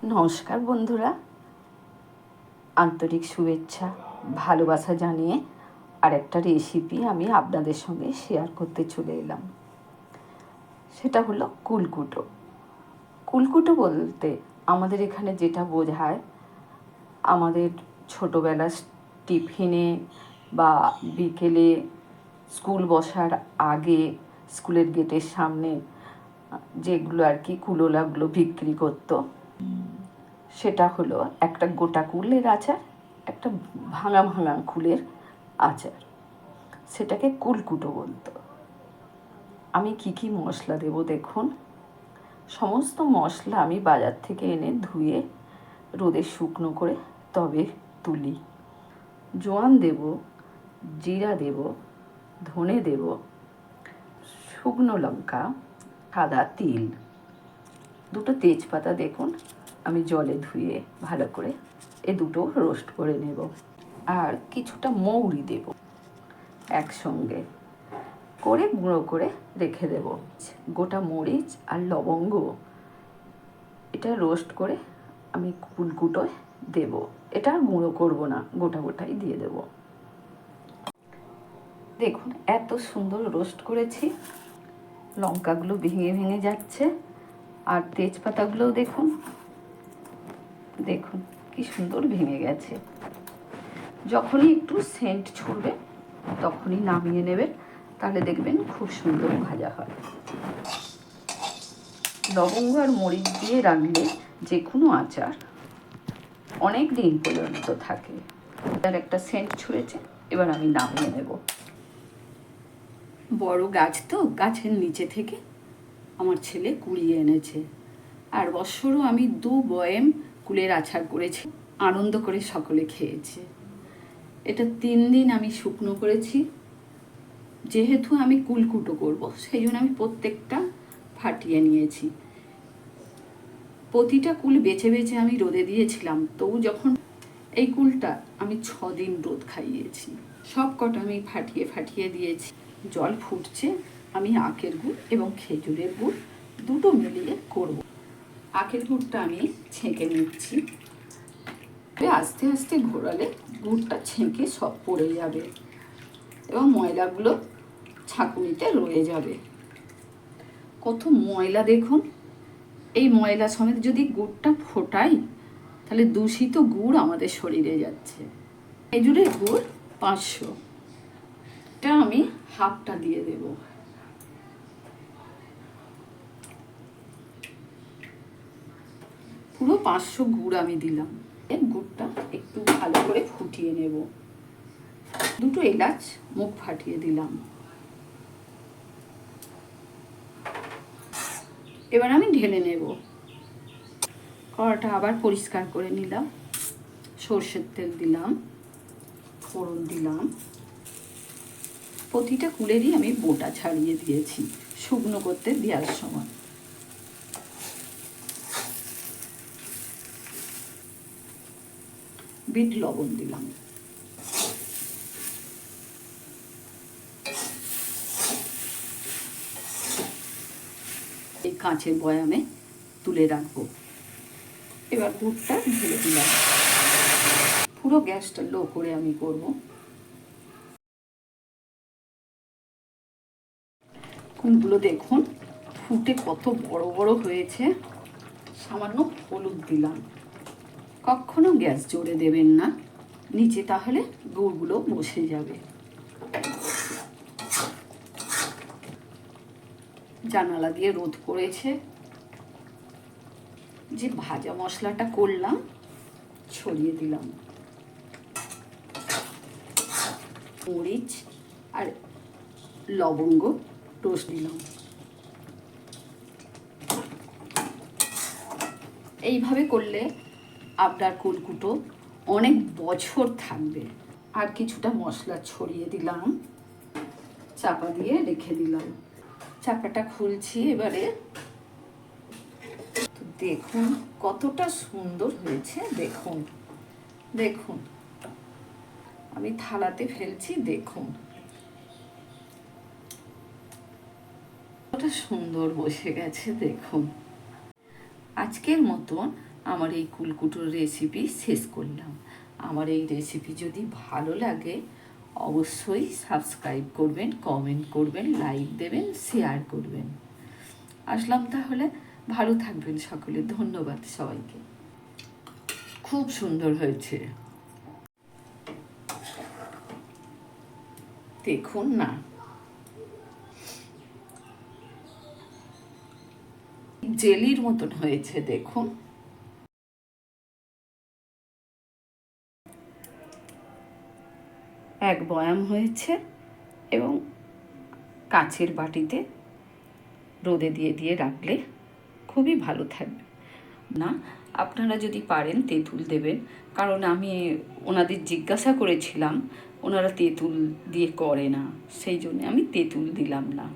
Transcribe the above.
নমস্কার বন্ধুরা, আন্তরিক শুভেচ্ছা ভালোবাসা জানিয়ে আরেকটা রেসিপি আমি আপনাদের সঙ্গে শেয়ার করতে চলে এলাম। সেটা হলো কুলকুটো। কুলকুটো বলতে আমাদের এখানে যেটা বোঝায়, আমাদের ছোটোবেলার টিফিনে বা বিকেলে স্কুল বসার আগে স্কুলের গেটের সামনে যেগুলো আর কি কুলোলাগুলো বিক্রি করতো, সেটা হলো একটা গোটা কুলের আচার, একটা ভাঙা ভাঙা কুলের আচার। সেটাকে কুলকুটো বলতো। আমি কি কি মশলা দেব দেখুন। সমস্ত মশলা আমি বাজার থেকে এনে ধুয়ে রোদে শুকনো করে তবে তুলি। জোয়ান দেব, জিরা দেব, ধনে দেব, শুকনো লঙ্কা, সাদা তিল, দুটো তেজপাতা দেখুন আমি জলে ধুয়ে ভালো করে দুটো রোস্ট করে নেব। আর কিছুটা মৌরি দেব, একসঙ্গে করে গুঁড়ো করে রেখে দেব। গোটা মরিচ আর লবঙ্গ এটা রোস্ট করে আমি কুলকুটোয় দেব। এটা গুঁড়ো করব না, গোটা গোটাই দিয়ে দেব। দেখুন এত সুন্দর রোস্ট করেছি, লঙ্কাগুলো ভেঙে ভেঙে যাচ্ছে, আর তেজপাতাগুলোও দেখুন দেখুন কি সুন্দর ভেঙে গেছে। যখনই একটু সেন্ট ছড়বে তখনই নামিয়ে নেবেন, তাহলে দেখবেন খুব সুন্দর ভাজা হয়। লবঙ্গ আর মরিচ দিয়ে রাখলে যে কোনো আচার অনেক দিন পর্যন্ত থাকে। তার একটা সেন্ট ছড়েছে, এবার আমি নামিয়ে নেব। বড় গাছ তো, গাছের নিচে থেকে আমার ছেলে কুড়িয়ে এনেছে, আর বছরও আমি 2 বয়েম কুলের আচার করেছি, আনন্দ করে সকলে খেয়েছে। এটা 3 দিন আমি শুকনো করেছি। যেহেতু আমি কুলকুটো করব, সেই জন্য আমি প্রত্যেকটা ফাটিয়ে নিয়েছি। প্রতিটা কুল বেছে বেছে আমি রোদে দিয়েছিলাম, তবু যখন এই কুলটা আমি 6 দিন রোদ খাইয়েছি। সব কটা আমি ফাটিয়ে ফাটিয়ে দিয়েছি। জল ফুটছে, আমি আখের গুড় এবং খেজুরের গুড় দুটো মিলিয়ে করব। আখের গুড়টা আমি ছেঁকে নিচ্ছি। আস্তে আস্তে ঘোরালে গুড়টা ছেঁকে সব পড়ে যাবে এবং ময়লাগুলো ছাঁকুনিতে রয়ে যাবে। কত ময়লা দেখুন। এই ময়লা সমেত যদি গুড়টা ফোটাই, তাহলে দূষিত গুড় আমাদের শরীরে যাচ্ছে। খেজুরের গুড় 500, এটা আমি হাফটা দিয়ে দেব। পুরো 500 গুড় আমি দিলাম। এই গুড়টা একটু ভালো করে ফুটিয়ে নেব। দুটো এলাচ মুখ ফাটিয়ে দিলাম। এবার আমি ঢেলে নেব। কড়াটা আবার পরিষ্কার করে নিলাম। সর্ষের তেল দিলাম, ফোড়ন দিলাম। প্রতিটা কুলেরই আমি বোটা ছাড়িয়ে দিয়েছি শুকনো করতে দেওয়ার সময়। বিট লবণ দিলাম। এই কাঁচের বয়ামে তুলে রাখবো। এবার গুড়টা ঢেলে দিলাম। পুরো গ্যাসটা লো করে আমি করব। কুলগুলো দেখুন ফুটে কত বড় বড় হয়েছে। সামান্য হলুদ দিলাম। কখনো গ্যাস জোরে দেবেন না, নিচে তাহলে গুড়গুলো বসে যাবে। জানালা দিয়ে রোদ পড়েছে। যে ভাজা মশলাটা করলাম ছড়িয়ে দিলাম। মরিচ আর লবঙ্গ রোস্ট দিলাম। এইভাবে করলে আপনার কুলকুটো অনেক বছর থাকবে। আর কিছুটা মশলা ছড়িয়ে দিলাম, চাপা দিয়ে রেখে দিলাম। চাপাটা খুলছি এবারে। দেখুন কতটা সুন্দর হয়েছে। দেখুন দেখুন আমি থালাতে ফেলছি, দেখুন কতটা সুন্দর বসে গেছে। দেখুন আজকের মতন আমার এই কুলকুটোর রেসিপি শেষ করলাম। আমার এই রেসিপি যদি ভালো লাগে অবশ্যই সাবস্ক্রাইব করবেন, কমেন্ট করবেন, লাইক দেবেন, শেয়ার করবেন। আসলাম তাহলে, ভালো থাকবেন সকলে। ধন্যবাদ সবাইকে। খুব সুন্দর হয়েছে, দেখুন না, জেলির মতন হয়েছে দেখুন। এক বয়াম হয়েছে এবং কাচের বাটিতে রোদে দিয়ে দিয়ে রাখলে খুবই ভালো থাকবে। না, আপনারা যদি পারেন তেঁতুল দেবেন, কারণ আমি ওনাদের জিজ্ঞাসা করেছিলাম, ওনারা তেঁতুল দিয়ে করে না, সেই জন্য আমি তেঁতুল দিলাম না।